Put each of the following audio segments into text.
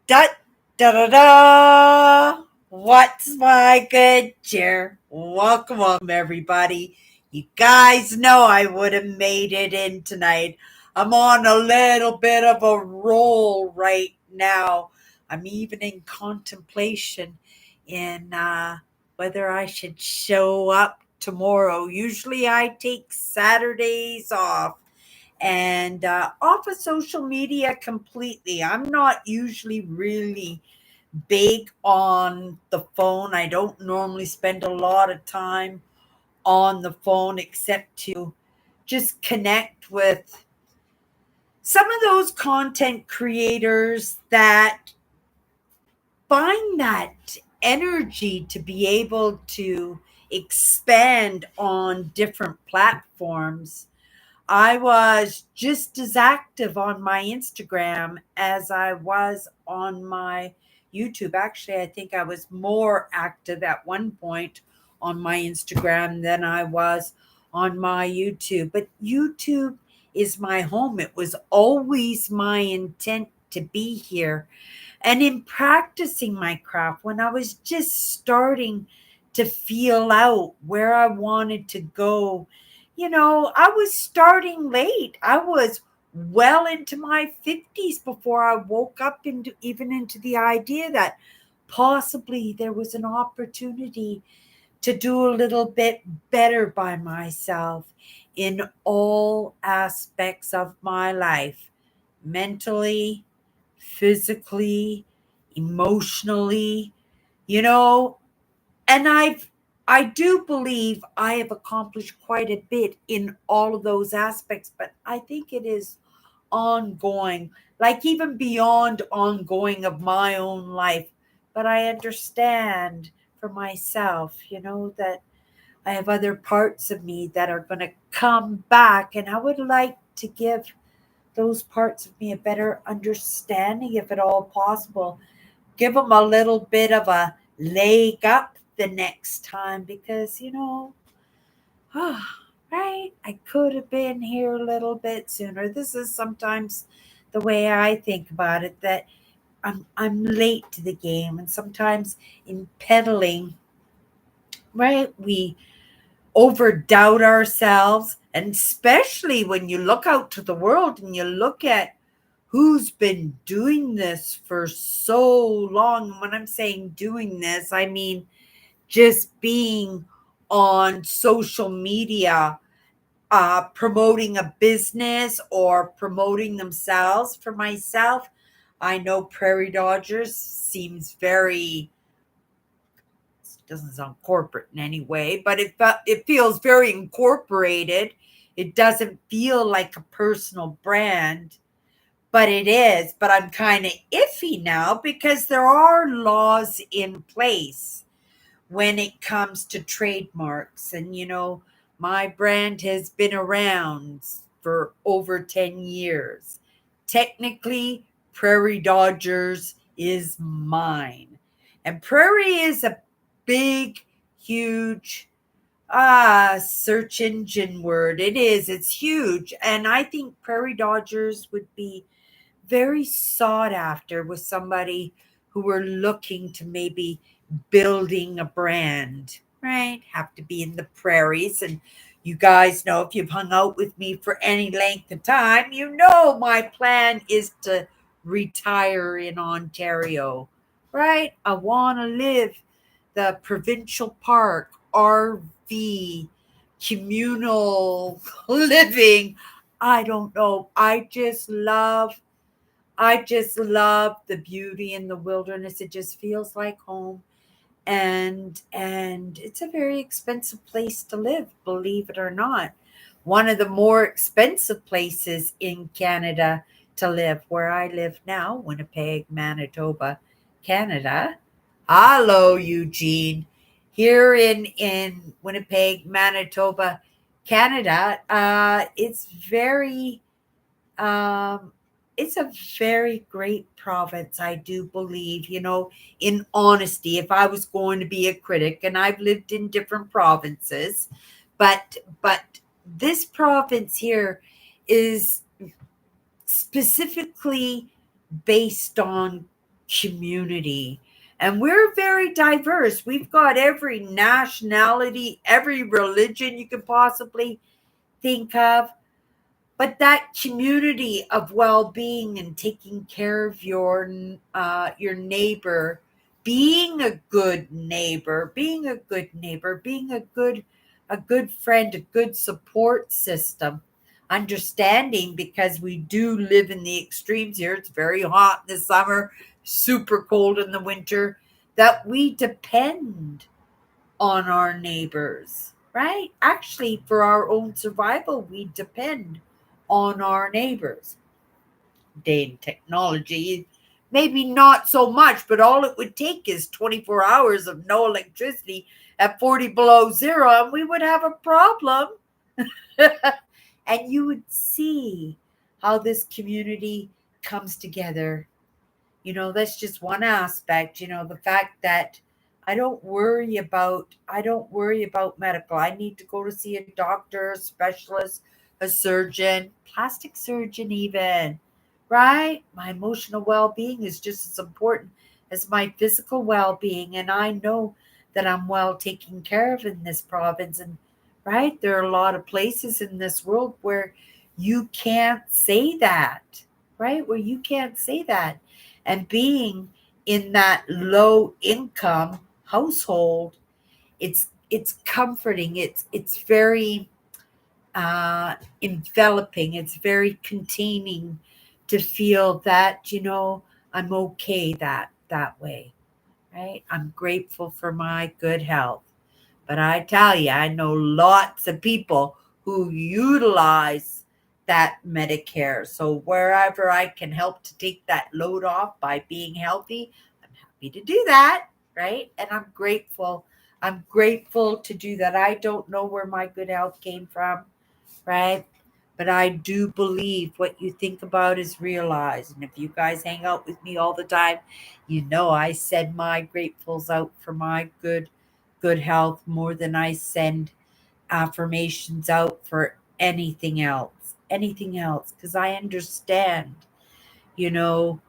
Da da da da. What's my good cheer? Welcome, everybody. You guys know I would have made it in tonight. I'm on a little bit of a roll right now. I'm even in contemplation in whether I should show up tomorrow. Usually I take Saturdays off and off of social media completely. I'm not usually really big on the phone. I don't normally spend a lot of time on the phone except to just connect with some of those content creators that find that energy to be able to expand on different platforms. I was just as active on my Instagram as I was on my YouTube. Actually, I think I was more active at one point on my Instagram than I was on my YouTube. But YouTube is my home. It was always my intent to be here. And in practicing my craft, when I was just starting to feel out where I wanted to go, I was starting late. I was well into my 50s before I woke up into even into the idea that possibly there was an opportunity to do a little bit better by myself in all aspects of my life, mentally, physically, emotionally, you know, and I do believe I have accomplished quite a bit in all of those aspects, but I think it is ongoing, like even beyond ongoing of my own life. But I understand for myself, that I have other parts of me that are going to come back, and I would like to give those parts of me a better understanding, if at all possible. Give them a little bit of a leg up the next time because, right, I could have been here a little bit sooner. This is sometimes the way I think about it, that I'm late to the game, and sometimes in pedaling, right, we over doubt ourselves, and especially when you look out to the world and you look at who's been doing this for so long. When I'm saying doing this, I mean just being on social media, promoting a business or promoting themselves. For myself, I know Prairie Dodgers seems very, doesn't sound corporate in any way, but it feels very incorporated. It doesn't feel like a personal brand, but it is. But I'm kind of iffy now because there are laws in place when it comes to trademarks. And, my brand has been around for over 10 years. Technically, Prairie Dodgers is mine. And Prairie is a big, huge search engine word. It is. It's huge. And I think Prairie Dodgers would be very sought after with somebody who were looking to maybe building a brand, right? Have to be in the prairies. And you guys know, if you've hung out with me for any length of time, my plan is to retire in Ontario, right? I want to live the provincial park, RV, communal living. I don't know. I just love the beauty in the wilderness. It just feels like home. And it's a very expensive place to live, believe it or not. One of the more expensive places in Canada to live, where I live now, Winnipeg, Manitoba, Canada. Hello, Eugene. Here in Winnipeg, Manitoba, Canada, um, it's a very great province, I do believe, in honesty. If I was going to be a critic, and I've lived in different provinces, but this province here is specifically based on community. And we're very diverse. We've got every nationality, every religion you could possibly think of. But that community of well-being and taking care of your neighbor, being a good neighbor, being a good friend, a good support system, understanding, because we do live in the extremes here. It's very hot in the summer, super cold in the winter, that we depend on our neighbors, right? Actually, for our own survival, we depend on our neighbors. Day and technology, maybe not so much, but all it would take is 24 hours of no electricity at 40 below zero, and we would have a problem. And you would see how this community comes together. That's just one aspect. The fact that I don't worry about medical. I need to go to see a doctor, a specialist, a surgeon, plastic surgeon even, right? My emotional well-being is just as important as my physical well-being, and I know that I'm well taken care of in this province. And right, there are a lot of places in this world where you can't say that, right? Where you can't say that. And being in that low income household, it's comforting. It's very enveloping. It's very containing to feel that I'm okay that way, right? I'm grateful for my good health. But I tell you, I know lots of people who utilize that Medicare. So wherever I can help to take that load off by being healthy, I'm happy to do that, right? And I'm grateful. I'm grateful to do that. I don't know where my good health came from, right? But I do believe what you think about is realized. And if you guys hang out with me all the time, I send my gratefuls out for my good health more than I send affirmations out for anything else. Anything else. Because I understand, you know,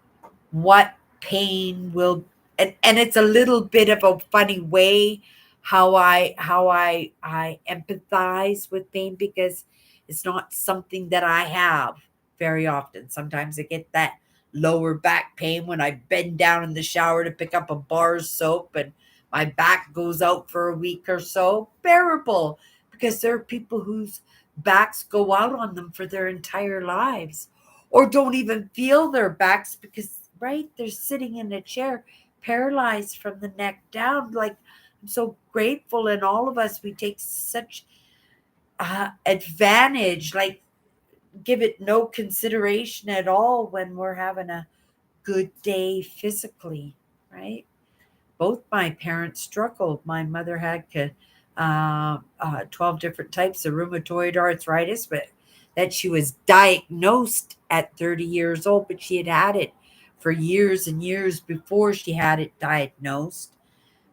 what pain will, and it's a little bit of a funny way how I empathize with pain, because it's not something that I have very often. Sometimes I get that lower back pain when I bend down in the shower to pick up a bar of soap, and my back goes out for a week or so. Bearable, because there are people whose backs go out on them for their entire lives, or don't even feel their backs because, right, they're sitting in a chair paralyzed from the neck down. Like, I'm so grateful, and all of us, we take such advantage, like give it no consideration at all when we're having a good day physically, right? Both my parents struggled. My mother had 12 different types of rheumatoid arthritis, but that she was diagnosed at 30 years old, but she had it for years and years before she had it diagnosed.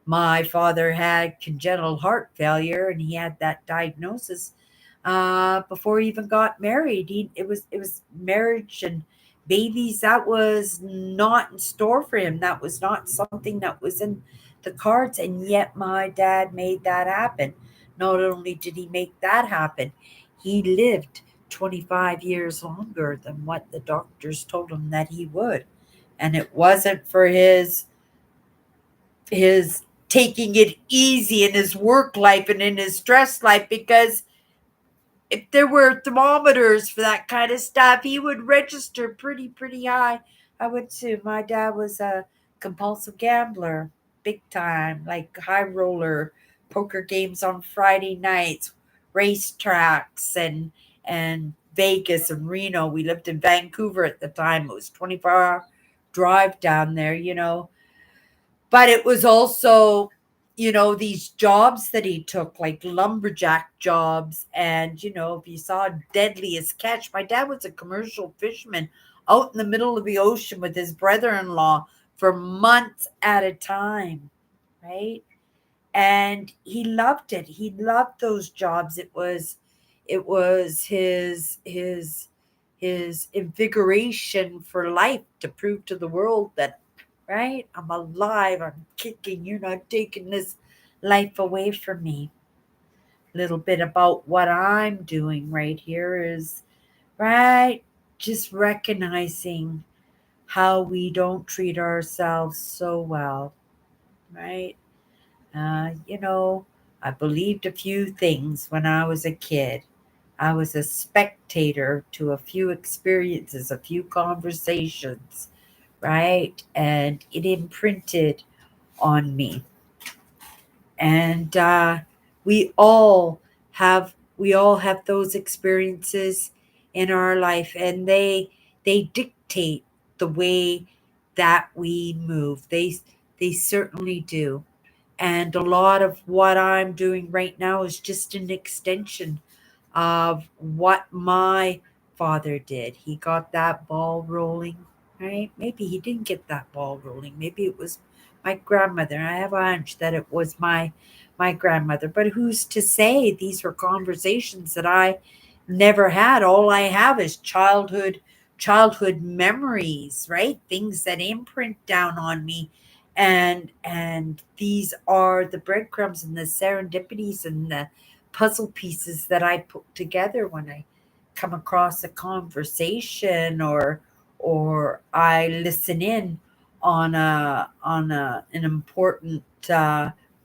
My father had congenital heart failure, and he had that diagnosis before he even got married. It was marriage and babies that was not in store for him. That was not something that was in the cards, and yet my dad made that happen. Not only did he make that happen, he lived 25 years longer than what the doctors told him that he would. And it wasn't for his taking it easy in his work life and in his stress life, because if there were thermometers for that kind of stuff, he would register pretty high. I would assume my dad was a compulsive gambler, big time, like high roller, poker games on Friday nights, racetracks, and Vegas and Reno. We lived in Vancouver at the time. It was 24-hour drive down there. But it was also, these jobs that he took, like lumberjack jobs. And, if you saw Deadliest Catch, my dad was a commercial fisherman out in the middle of the ocean with his brother in law for months at a time, right? And he loved it. He loved those jobs. It was his invigoration for life, to prove to the world that right? I'm alive. I'm kicking. You're not taking this life away from me. A little bit about what I'm doing right here is, right? Just recognizing how we don't treat ourselves so well, right? You know, I believed a few things when I was a kid. I was a spectator to a few experiences, a few conversations, right? And it imprinted on me. And we all we all have those experiences in our life, and they dictate the way that we move. They certainly do. And a lot of what I'm doing right now is just an extension of what my father did. He got that ball rolling, right? Maybe he didn't get that ball rolling. Maybe it was my grandmother. I have a hunch that it was my grandmother. But who's to say? These were conversations that I never had. All I have is childhood memories, right? Things that imprint down on me. And these are the breadcrumbs and the serendipities and the puzzle pieces that I put together when I come across a conversation, or I listen in on an important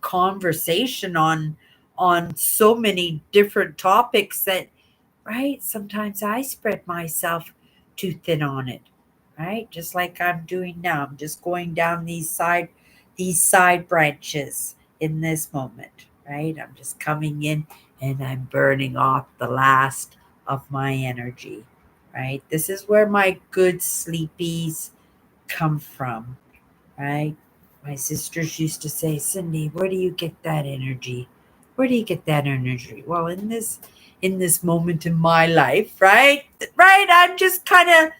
conversation on so many different topics that, right, sometimes I spread myself too thin on it, right? Just like I'm doing now. I'm just going down these side branches in this moment, right? I'm just coming in and I'm burning off the last of my energy, right? This is where my good sleepies come from, right? My sisters used to say, Cindy, where do you get that energy? Where do you get that energy? Well, in this moment in my life, right? Right, I'm just kind of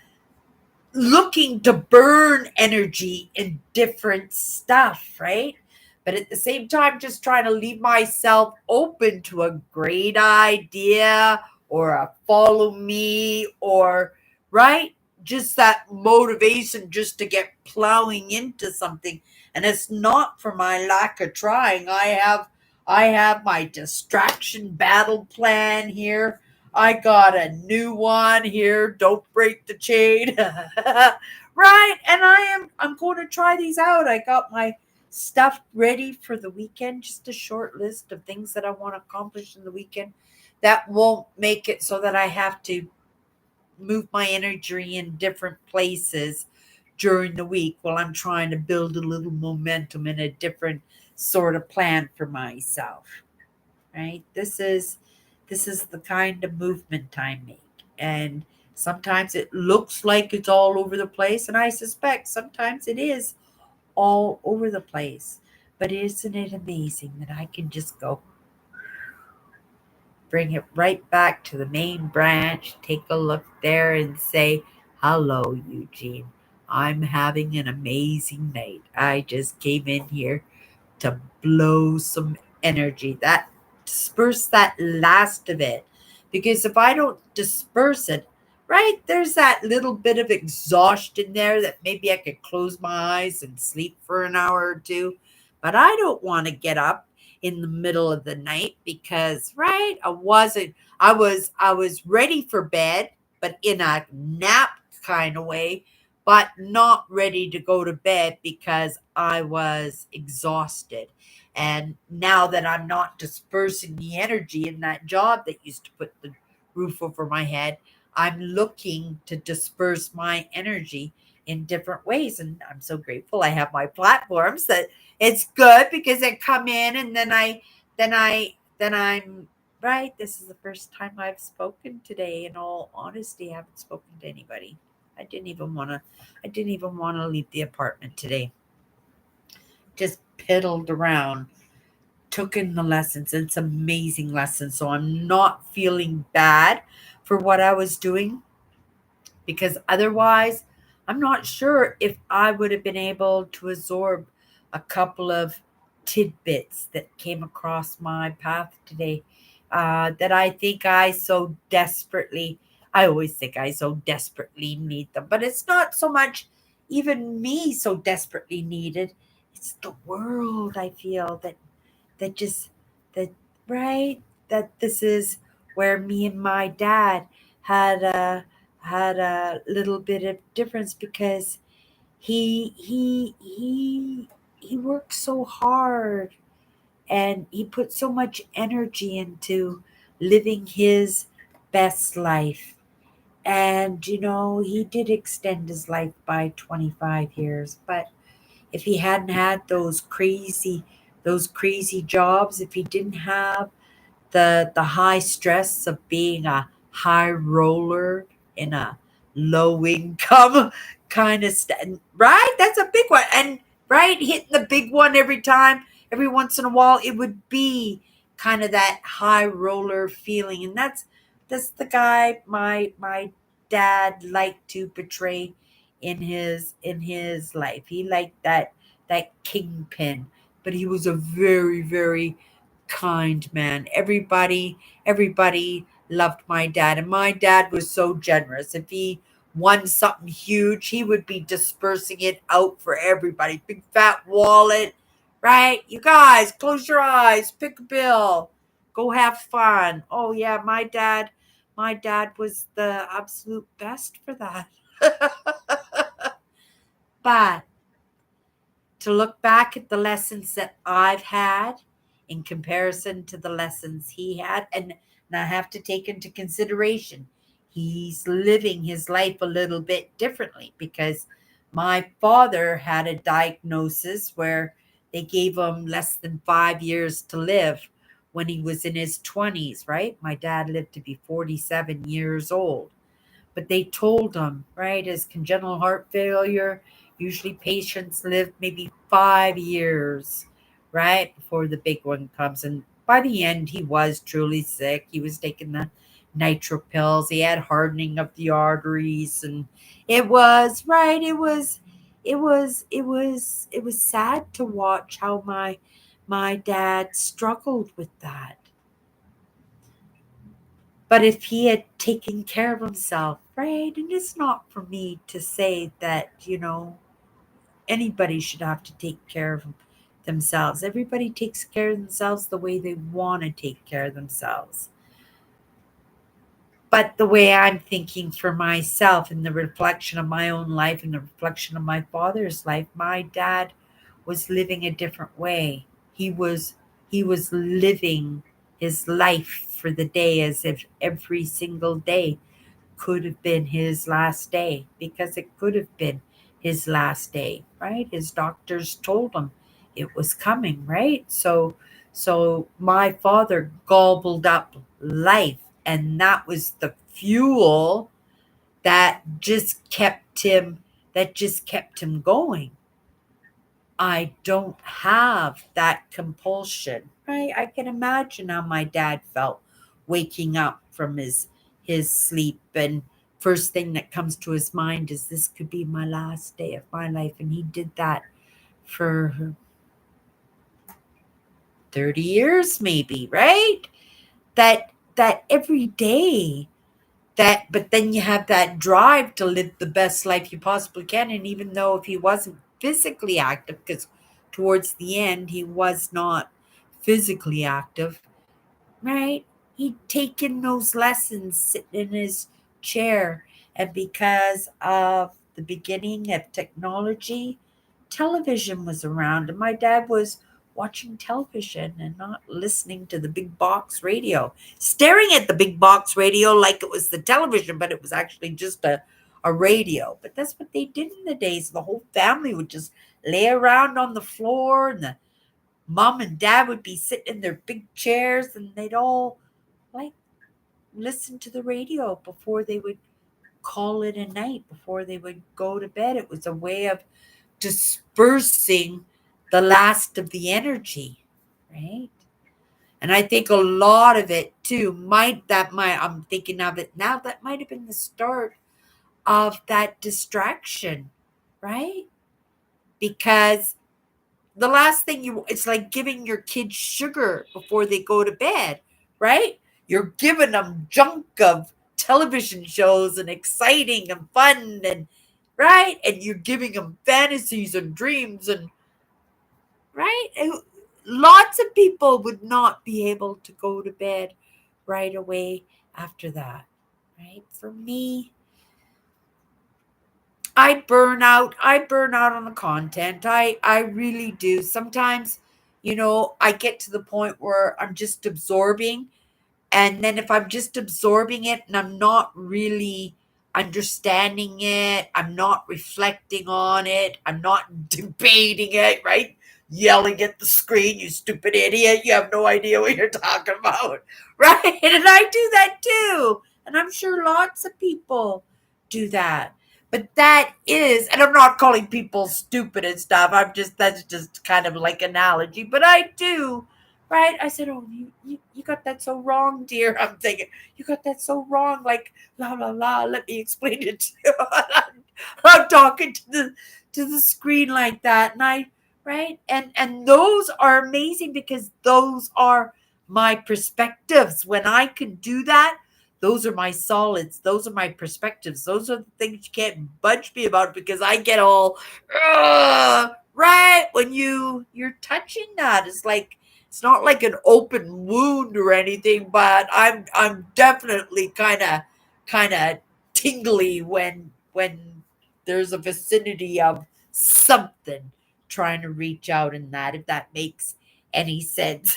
looking to burn energy in different stuff, right? But at the same time, just trying to leave myself open to a great idea or a follow me, or, right? Just that motivation just to get plowing into something. And it's not for my lack of trying. I have my distraction battle plan here. I got a new one here. Don't break the chain. Right? And I'm going to try these out. I got my stuff ready for the weekend, just a short list of things that I want to accomplish in the weekend that won't make it so that I have to move my energy in different places during the week while I'm trying to build a little momentum in a different sort of plan for myself, right? This is the kind of movement I make. And sometimes it looks like it's all over the place, and I suspect sometimes it is all over the place. But isn't it amazing that I can just go bring it right back to the main branch, take a look there and say, "Hello, Eugene. I'm having an amazing night. I just came in here to blow some energy, that disperse that last of it. Because if I don't disperse it, right, there's that little bit of exhaustion there that maybe I could close my eyes and sleep for an hour or two. But I don't want to get up in the middle of the night because, right, I was ready for bed, but in a nap kind of way, but not ready to go to bed because I was exhausted. And now that I'm not dispersing the energy in that job that used to put the roof over my head, I'm looking to disperse my energy in different ways. And I'm so grateful I have my platforms that it's good because I come in and then I'm right. This is the first time I've spoken today. In all honesty, I haven't spoken to anybody. I didn't even want to. I didn't even want to leave the apartment today. Just piddled around, took in the lessons. It's amazing lessons. So I'm not feeling bad for what I was doing, because otherwise, I'm not sure if I would have been able to absorb a couple of tidbits that came across my path today, that I think I always think I so desperately need them. But it's not so much even me so desperately needed. It's the world, I feel, that just that right that this is where me and my dad had a little bit of difference, because he worked so hard, and he put so much energy into living his best life. And he did extend his life by 25 years, but if he hadn't had those crazy jobs, if he didn't have the high stress of being a high roller in a low income kind of right, that's a big one. And right, hitting the big one every time, every once in a while, it would be kind of that high roller feeling. And that's the guy my dad liked to portray in his life. He liked that kingpin, but he was a very, very kind man. Everybody loved my dad, and my dad was so generous. If he won something huge, he would be dispersing it out for everybody. Big fat wallet, right? You guys, close your eyes, pick a bill, go have fun. Oh yeah, my dad was the absolute best for that. But to look back at the lessons that I've had in comparison to the lessons he had, and I have to take into consideration he's living his life a little bit differently, because my father had a diagnosis where they gave him less than 5 years to live when he was in his 20s, right? My dad lived to be 47 years old. But they told him, right, as congenital heart failure, usually patients live maybe 5 years, right, before the big one comes. And by the end, he was truly sick. He was taking the nitro pills. He had hardening of the arteries, and it was right. It was sad to watch how my dad struggled with that. But if he had taken care of himself, right? And it's not for me to say that, anybody should have to take care of themselves. Everybody takes care of themselves the way they want to take care of themselves. But the way I'm thinking for myself, in the reflection of my own life and the reflection of my father's life, my dad was living a different way. He was living his life for the day as if every single day could have been his last day, because it could have been his last day, right? His doctors told him it was coming, right? So my father gobbled up life, and that was the fuel that just kept him going. I don't have that compulsion, right? I can imagine how my dad felt waking up from his sleep, and first thing that comes to his mind is, this could be my last day of my life. And he did that for 30 years maybe, right? That every day, but then you have that drive to live the best life you possibly can. And even though if he wasn't physically active, because towards the end he was not physically active, right? He'd taken those lessons sitting in his chair. And because of the beginning of technology, television was around. And my dad was watching television and not listening to the big box radio, staring at the big box radio like it was the television, but it was actually just a radio. But that's what they did in the days. The whole family would just lay around on the floor, and the mom and dad would be sitting in their big chairs, and they'd all like listen to the radio before they would call it a night, before they would go to bed. It was a way of dispersing the last of the energy, right? And I think a lot of it too I'm thinking of it now, that might have been the start of that distraction, right? Because the last thing it's like giving your kids sugar before they go to bed, right? You're giving them junk of television shows and exciting and fun, and right? And you're giving them fantasies and dreams, and right? And lots of people would not be able to go to bed right away after that, right? For me, I burn out on the content. I really do. Sometimes, I get to the point where I'm just absorbing, and then if I'm just absorbing it and I'm not really understanding it, I'm not reflecting on it, I'm not debating it, right? Yelling at the screen, you stupid idiot, you have no idea what you're talking about, right? And I do that too. And I'm sure lots of people do that. But that is, and I'm not calling people stupid and stuff. That's just kind of like analogy. But I do, right? I said, "Oh, you got that so wrong, dear." I'm thinking, "You got that so wrong." Like, la la la. Let me explain it to you. I'm talking to the screen like that, and right, and those are amazing because those are my perspectives. When I can do that, those are my solids. Those are my perspectives. Those are the things you can't budge me about because I get all, right when you're touching that. It's not like an open wound or anything, but I'm definitely kind of tingly when there's a vicinity of something trying to reach out in that, if that makes any sense.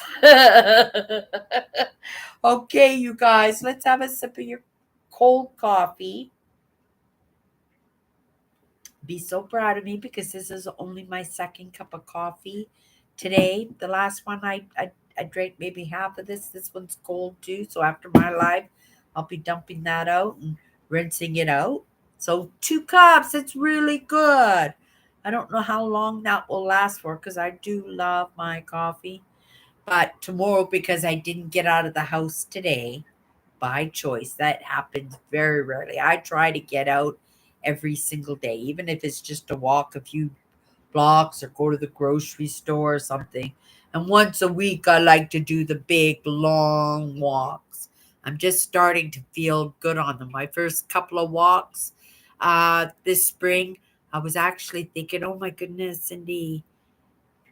Okay, you guys, let's have a sip of your cold coffee. Be so proud of me because this is only my second cup of coffee today. The last one I drank maybe half of this. This one's cold too. So after my live, I'll be dumping that out and rinsing it out. So 2 cups, it's really good. I don't know how long that will last for because I do love my coffee. But tomorrow, because I didn't get out of the house today by choice, that happens very rarely. I try to get out every single day, even if it's just to walk a few blocks or go to the grocery store or something. And once a week, I like to do the big, long walks. I'm just starting to feel good on them. My first couple of walks this spring, I was actually thinking, oh my goodness, Cindy,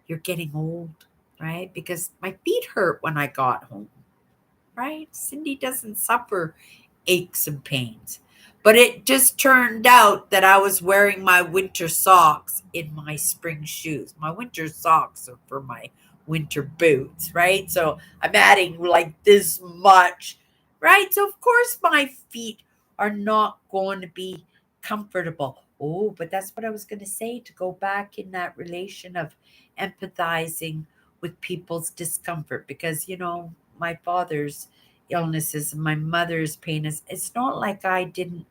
you're getting old, right? Because my feet hurt when I got home, right? Cindy doesn't suffer aches and pains. But it just turned out that I was wearing my winter socks in my spring shoes. My winter socks are for my winter boots, right? So I'm adding like this much, right? So, of course, my feet are not going to be comfortable. Oh, but that's what I was going to say, to go back in that relation of empathizing with people's discomfort because, my father's illnesses and my mother's pain is, it's not like I didn't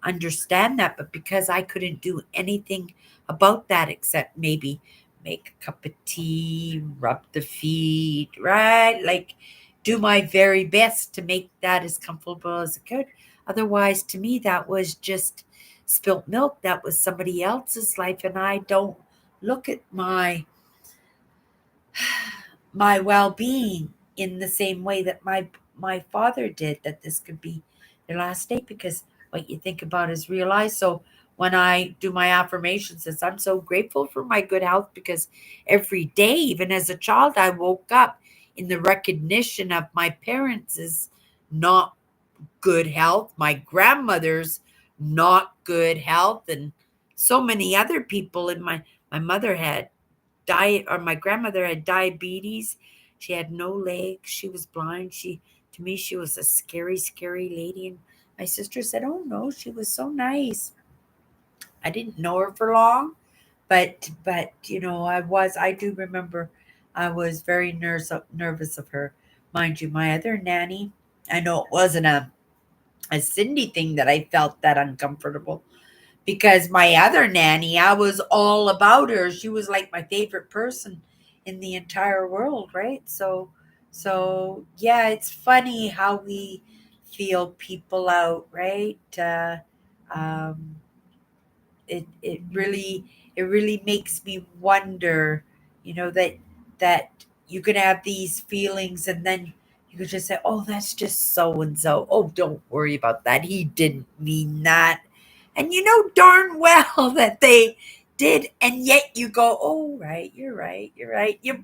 understand that, but because I couldn't do anything about that except maybe make a cup of tea, rub the feet, right? Like do my very best to make that as comfortable as I could. Otherwise, to me, that was just spilt milk. That was somebody else's life, and I don't look at my well-being in the same way that my father did, that this could be their last day, because what you think about is realized. So when I do my affirmations, is I'm so grateful for my good health because every day, even as a child, I woke up in the recognition of my parents' is not good health, my grandmother's not good health, and so many other people in my mother had diet, or my grandmother had diabetes. She had no legs. She was blind. To me, she was a scary, scary lady. And my sister said, "Oh no, she was so nice." I didn't know her for long, but I do remember I was very nervous of her. Mind you, my other nanny, I know it wasn't a Cindy thing that I felt that uncomfortable, because my other nanny, I was all about her. She was like my favorite person in the entire world, right? So yeah, it's funny how we feel people out, right? Um, it really makes me wonder, that you can have these feelings and then you could just say, "Oh, that's just so and so. Oh, don't worry about that. He didn't mean that." And you know darn well that they did, and yet you go, oh, right, you're right, you're right, you're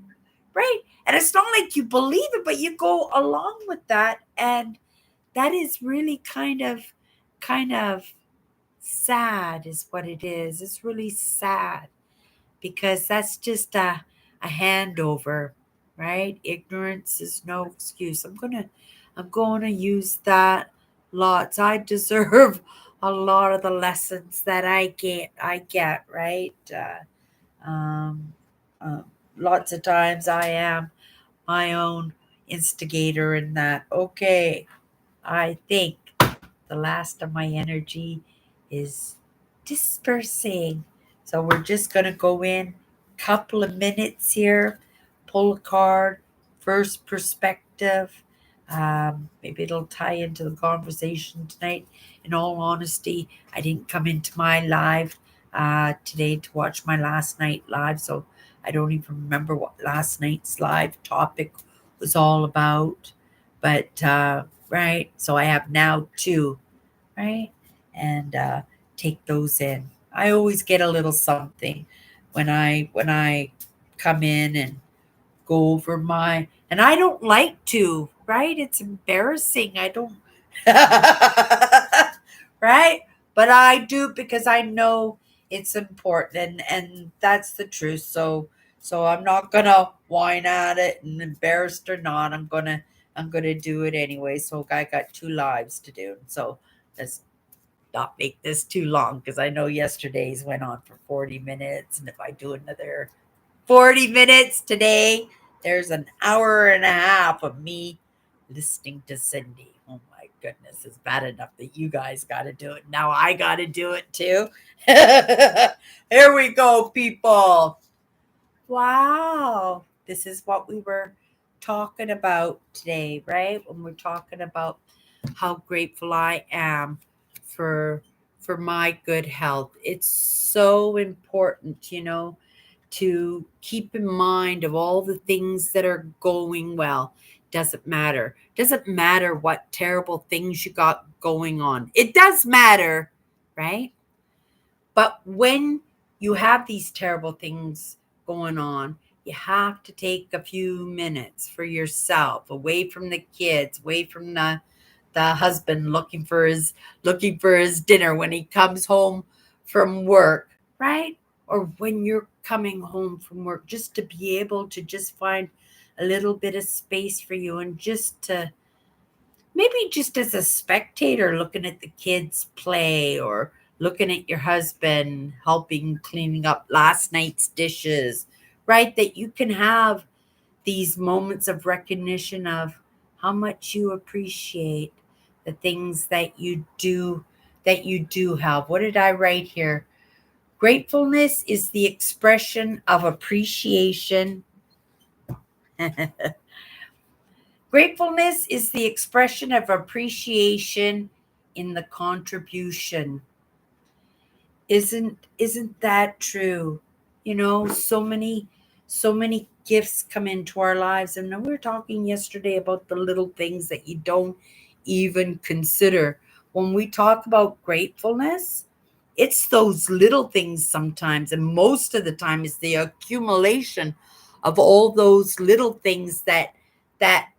right. And it's not like you believe it, but you go along with that. And that is really kind of sad, is what it is. It's really sad because that's just a handover, right? Ignorance is no excuse. I'm gonna use that lots. I deserve a lot of the lessons that I get, right? Um, uh, Lots of times I am my own instigator in that. Okay, I think the last of my energy is dispersing. So we're just going to go in couple of minutes here, pull a card, first perspective. Maybe it'll tie into the conversation tonight. In all honesty, I didn't come into my live today to watch my last night live, so I don't even remember what last night's live topic was all about. But right, so I have now two, right? And take those in. I always get a little something when I come in and go over my, and I don't like to, right? It's embarrassing. I don't right? But I do because I know it's important, and that's the truth. So I'm not gonna whine at it, and embarrassed or not, I'm gonna do it anyway. So I got two lives to do. So let's not make this too long because I know yesterday's went on for 40 minutes. And if I do another 40 minutes today, there's an hour and a half of me listening to Cindy. Oh my goodness, it's bad enough that you guys got to do it. Now I got to do it too. Here we go, people. Wow. This is what we were talking about today, right? When we're talking about how grateful I am for for my good health. It's so important, to keep in mind of all the things that are going well. Doesn't matter what terrible things you got going on. It does matter, right? But when you have these terrible things going on, you have to take a few minutes for yourself, away from the kids, away from the husband looking for his dinner when he comes home from work, right? Or when you're coming home from work, just to be able to just find a little bit of space for you, and just to maybe just as a spectator looking at the kids play, or looking at your husband helping cleaning up last night's dishes, right? That you can have these moments of recognition of how much you appreciate the things that you do have. What did I write here? Gratefulness is the expression of appreciation. Gratefulness is the expression of appreciation in the contribution. Isn't that true? So many gifts come into our lives, and we were talking yesterday about the little things that you don't even consider. When we talk about gratefulness, it's those little things sometimes, and most of the time is the accumulation of all those little things that that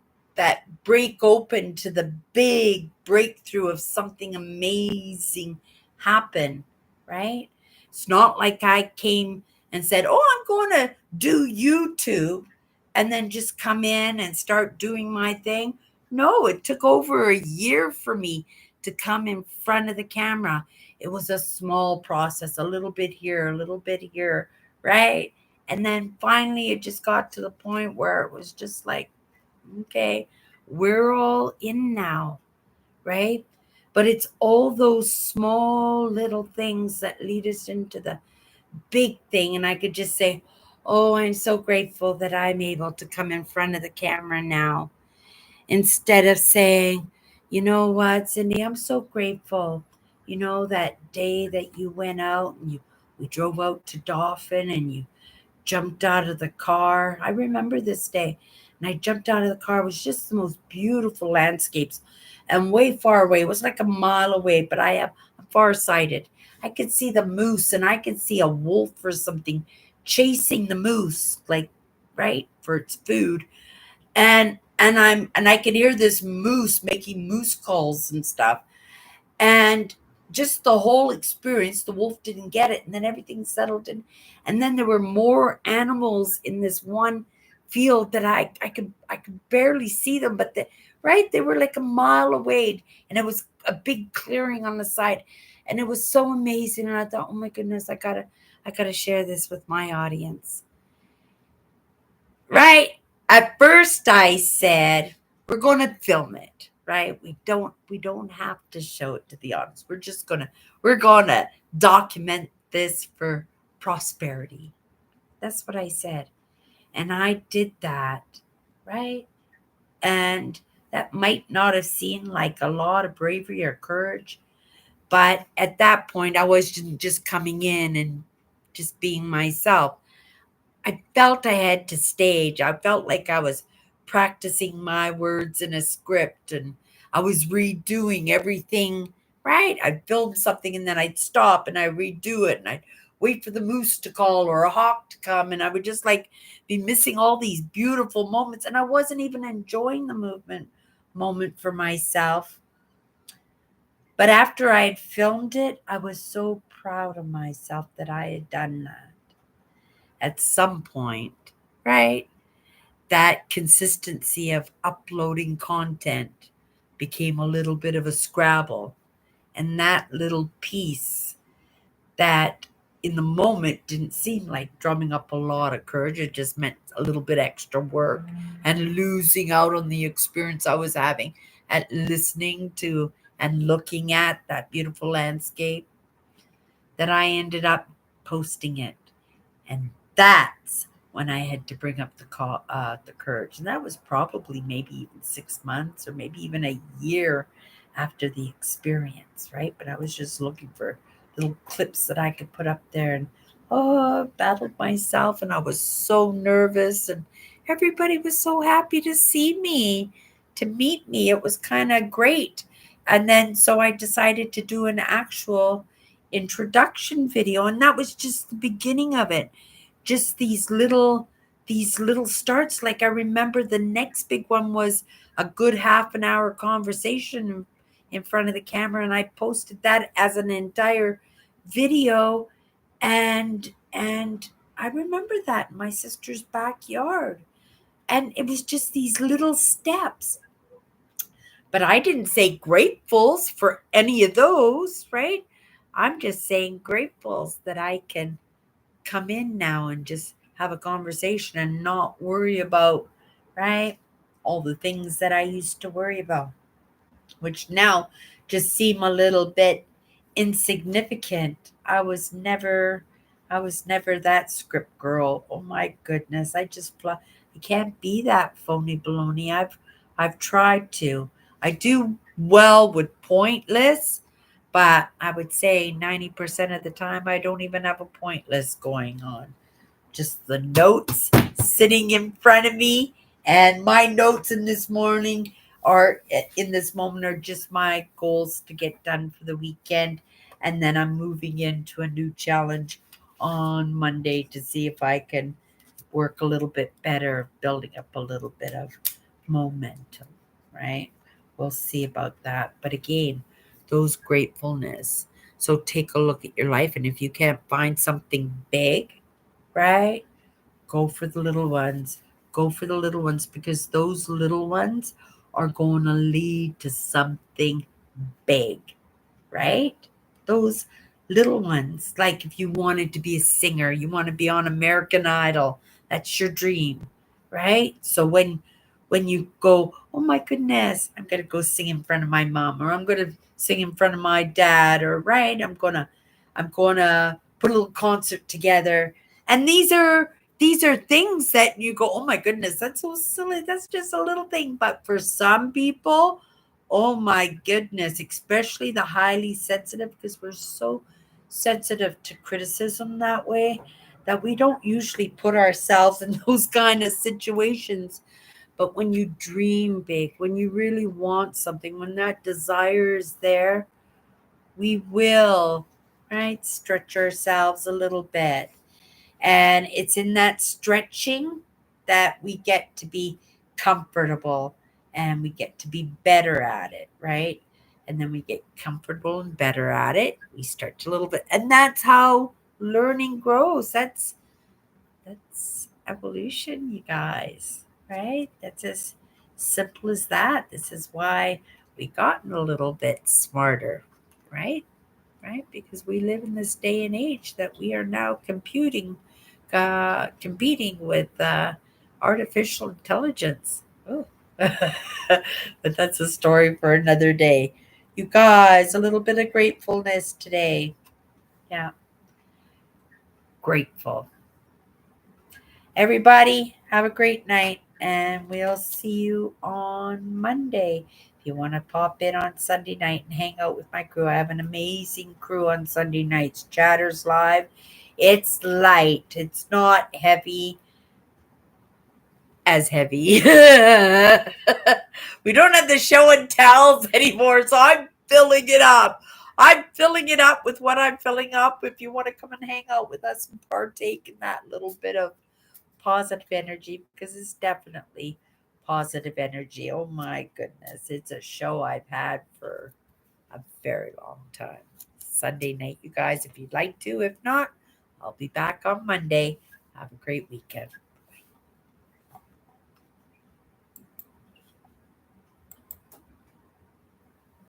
break open to the big breakthrough of something amazing happen, right? It's not like I came and said, oh, I'm going to do YouTube, and then just come in and start doing my thing. No, it took over a year for me to come in front of the camera. It was a small process, a little bit here, a little bit here, right? And then finally, it just got to the point where it was just like, okay, we're all in now, right? But it's all those small little things that lead us into the big thing. And I could just say, oh, I'm so grateful that I'm able to come in front of the camera now, instead of saying, you know what, Cindy, I'm so grateful. That day that you went out and we drove out to Dauphin, and you jumped out of the car. I remember this day. And I jumped out of the car. It was just the most beautiful landscapes, and way far away. It was like a mile away, but I'm farsighted. I could see the moose, and I could see a wolf or something chasing the moose, like, right, for its food. And I could hear this moose making moose calls and stuff. And just the whole experience, the wolf didn't get it, and then everything settled in. And then there were more animals in this one field that I could barely see them, but right, they were like a mile away, and it was a big clearing on the side, and it was so amazing. And I thought, oh my goodness, I gotta share this with my audience. Right? At first I said, we're going to film it, right? We don't have to show it to the audience. We're going to document this for prosperity. That's what I said. And I did that, right? And that might not have seemed like a lot of bravery or courage, but at that point I was just coming in and just being myself. I felt I had to stage. I felt like I was practicing my words in a script, and I was redoing everything, right? I'd film something and then I'd stop and I'd redo it, and I'd wait for the moose to call or a hawk to come, and I would just like be missing all these beautiful moments, and I wasn't even enjoying the moment for myself. But after I had filmed it, I was so proud of myself that I had done that at some point, right? That consistency of uploading content became a little bit of a scrabble. And that little piece that in the moment didn't seem like drumming up a lot of courage, it just meant a little bit extra work and losing out on the experience I was having at listening to and looking at that beautiful landscape, that I ended up posting it. And that's when I had to bring up the courage. And that was probably maybe even 6 months or maybe even a year after the experience, right? But I was just looking for little clips that I could put up there, and I battled myself, and I was so nervous, and everybody was so happy to see me, to meet me. It was kind of great. And then so I decided to do an actual introduction video, and that was just the beginning of it. Just these little starts. Like, I remember the next big one was a good half an hour conversation in front of the camera, and I posted that as an entire video. And I remember that in my sister's backyard, and it was just these little steps. But I didn't say gratefuls for any of those, right? I'm just saying gratefuls that I can come in now and just have a conversation and not worry about, right, all the things that I used to worry about, which now just seem a little bit insignificant. I was never that script girl. Oh my goodness. I can't be that phony baloney. I've tried to. I do well with pointless, but I would say 90% of the time I don't even have a pointless going on, just the notes sitting in front of me. And my notes in this moment are just my goals to get done for the weekend. And then I'm moving into a new challenge on Monday to see if I can work a little bit better, building up a little bit of momentum, right? We'll see about that. But again, those gratefulness. So take a look at your life, and if you can't find something big, right? Go for the little ones. Go for the little ones, because those little ones are going to lead to something big, right? Those little ones. Like, if you wanted to be a singer, you want to be on American Idol, that's your dream, right? So when you go, oh my goodness, I'm gonna go sing in front of my mom, or I'm gonna sing in front of my dad, or right, I'm gonna put a little concert together. And these are things that you go, oh my goodness, that's so silly. That's just a little thing. But for some people, oh my goodness, especially the highly sensitive, because we're so sensitive to criticism that way, that we don't usually put ourselves in those kind of situations. But when you dream big, when you really want something, when that desire is there, we will. right? Stretch ourselves a little bit. And it's in that stretching that we get to be comfortable and we get to be better at it, right? And then we get comfortable and better at it. We stretch a little bit. And that's how learning grows. That's evolution, you guys, right? That's as simple as that. This is why we gotten a little bit smarter, right? Right? Because we live in this day and age that we are now competing with artificial intelligence. Oh, but that's a story for another day. You guys, a little bit of gratefulness today. Yeah, grateful. Everybody, have a great night, and we'll see you on Monday. If you want to pop in on Sunday night and hang out with my crew, I have an amazing crew on Sunday nights. Chatters Live. It's light, it's not heavy as heavy. We don't have the show and tells anymore, so I'm filling it up. I'm filling it up with what I'm filling up. If you want to come and hang out with us and partake in that little bit of positive energy, because it's definitely positive energy. Oh my goodness. It's a show I've had for a very long time. Sunday night, you guys, if you'd like to. If not, I'll be back on Monday. Have a great weekend.